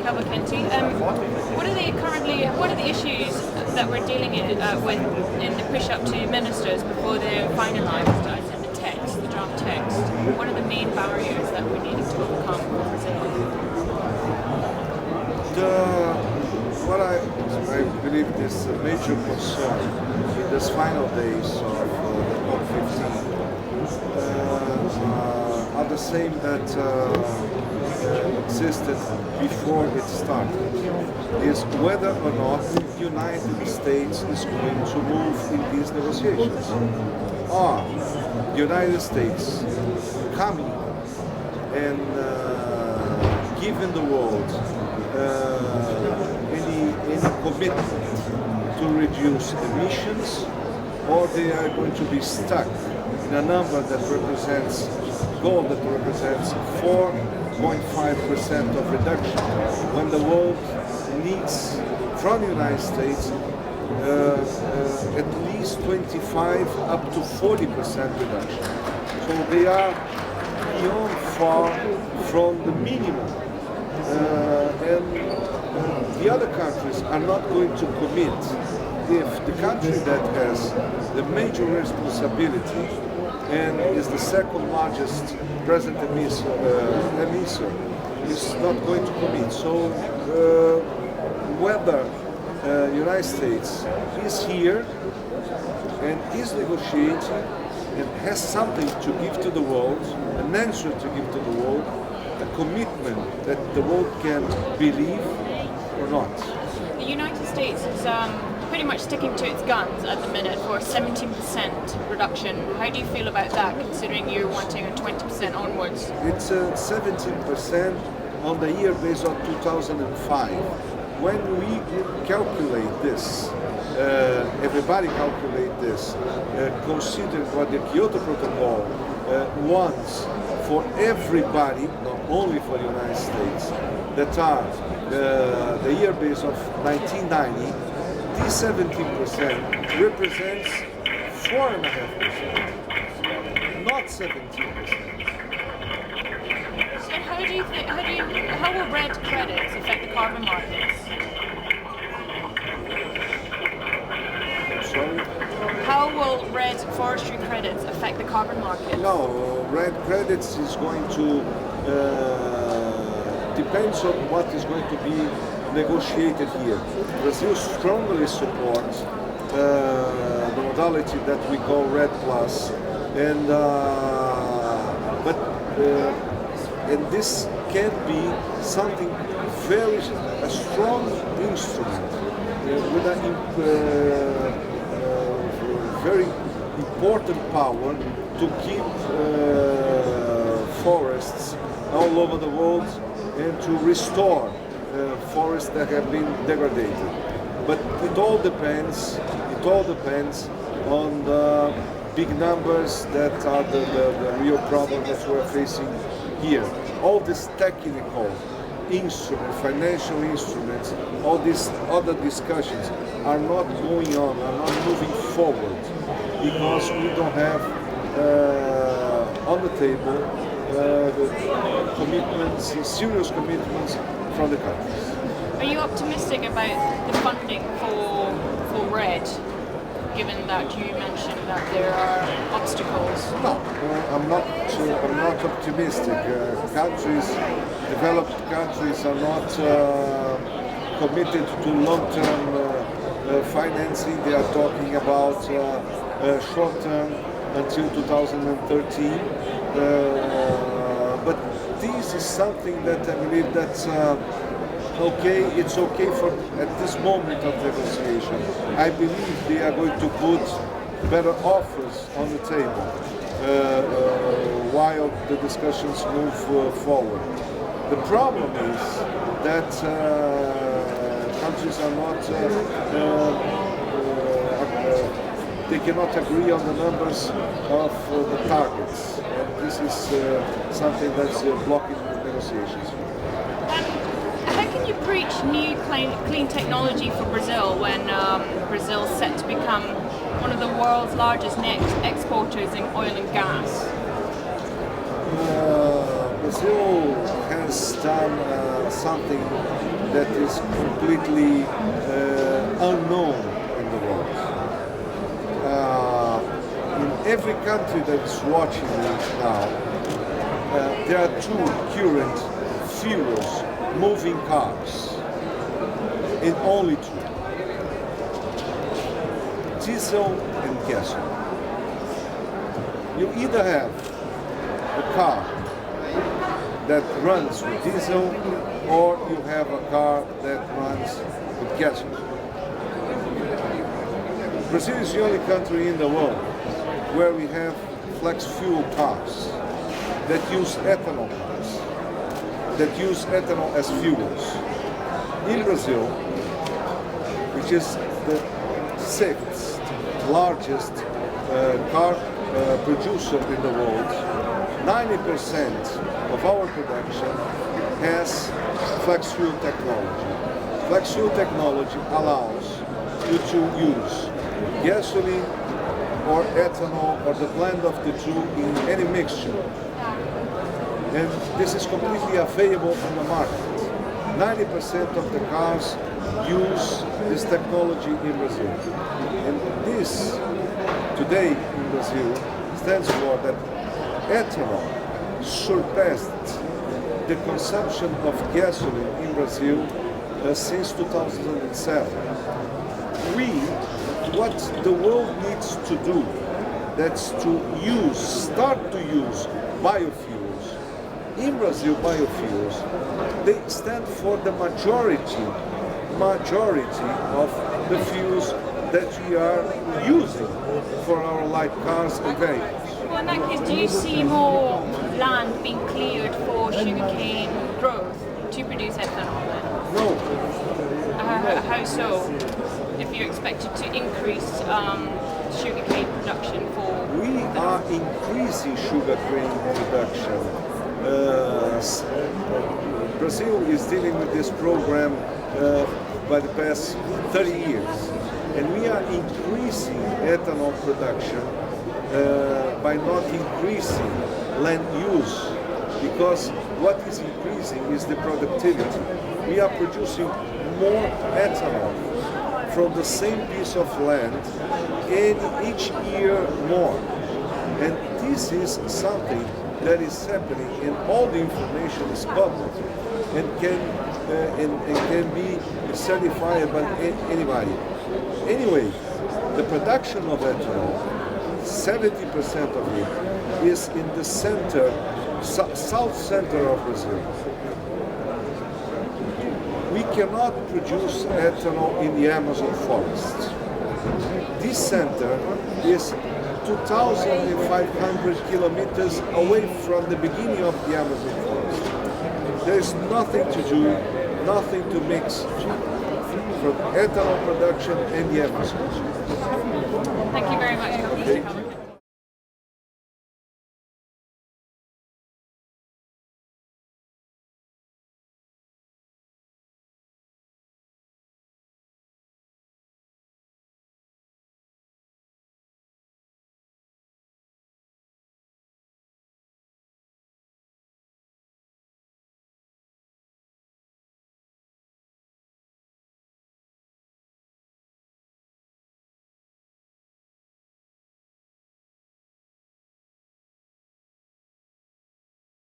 Cavalcanti. What are the issues that we're dealing with in the push-up to ministers before they're finalised as in the draft text? What are the main barriers that we're needing to overcome for Brazil? What I believe is a major concern in these final days of the COP15 are the same that existed before it started, is whether or not the United States is going to move in these negotiations. Are the United States coming and giving the world any commitment to reduce emissions, or they are going to be stuck in a number that represents goal that represents 4.5% of reduction, when the world needs from the United States at least 25 up to 40% reduction. So they are beyond far from the minimum. And the other countries are not going to commit if the country that has the major responsibility and is the second largest present emitter is not going to commit. So whether the United States is here and is negotiating and has something to give to the world, an answer to give to the world, a commitment that the world can believe or not. The United States is pretty much sticking to its guns at the minute for a 17% reduction. How do you feel about that, considering you're wanting a 20% onwards? It's 17% on the year based on 2005. When we calculate this, everybody calculate this, considering what the Kyoto Protocol wants for everybody, not only for the United States, that are the year base of 1990, this 17% represents 4.5%, not 17%. So how will red credits affect the carbon markets? Sorry? How will red forestry credits affect the carbon market? No, red credits is going to depends on what is going to be negotiated here. Brazil strongly supports the modality that we call Red Plus, and and this can be something a strong instrument with a very important power to keep forests all over the world and to restore forests that have been degraded. But it all depends on the big numbers that are the real problem that we're facing here. All these technical instruments, financial instruments, all these other discussions are not going on, are not moving forward, because we don't have on the table commitments, serious commitments from the countries. Are you optimistic about the funding for RED, given that you mentioned that there are obstacles? No, I'm not optimistic. Developed countries are not committed to long-term financing. They are talking about short-term until 2013. But this is something that I believe that's it's okay for at this moment of negotiation. I believe they are going to put better offers on the table while the discussions move forward. The problem is that countries are not, they cannot agree on the numbers of the targets. And this is something that's blocking the negotiations. How can you preach new clean technology for Brazil when Brazil is set to become one of the world's largest net exporters in oil and gas? Brazil has done something that is completely unknown in the world. In every country that's watching me now, there are two current fuels moving cars, and only two: diesel and gasoline. You either have a car that runs with diesel, or you have a car that runs with gasoline. Brazil is the only country in the world where we have flex fuel cars that use ethanol cars, that use ethanol as fuels. In Brazil, which is the sixth largest car producer in the world, 90% of our production has flex fuel technology. Flex fuel technology allows you to use gasoline or ethanol or the blend of the two in any mixture. And this is completely available on the market. 90% of the cars use this technology in Brazil. And this, today in Brazil, stands for that ethanol surpassed the consumption of gasoline in Brazil since 2007. What the world needs to do, that's to start to use biofuels. In Brazil, biofuels, they stand for the majority of the fuels that we are using for our light cars and vehicles. Well, in that case, do you see more land being cleared for sugarcane growth to produce ethanol then? No. How so? If you're expected to increase sugarcane production for... We are increasing sugarcane production. Brazil is dealing with this program by the past 30 years. And we are increasing ethanol production by not increasing land use, because what is increasing is the productivity. We are producing more ethanol from the same piece of land, and each year more. And this is something that is happening, and all the information is public and can be certified by anybody. Anyway, the production of ethanol, 70% of it is in the center, south center of Brazil. We cannot produce ethanol in the Amazon forest. This center is 2,500 kilometers away from the beginning of the Amazon forest. There is nothing to do, nothing to mix from ethanol production and the Amazon. Thank you very much. Okay.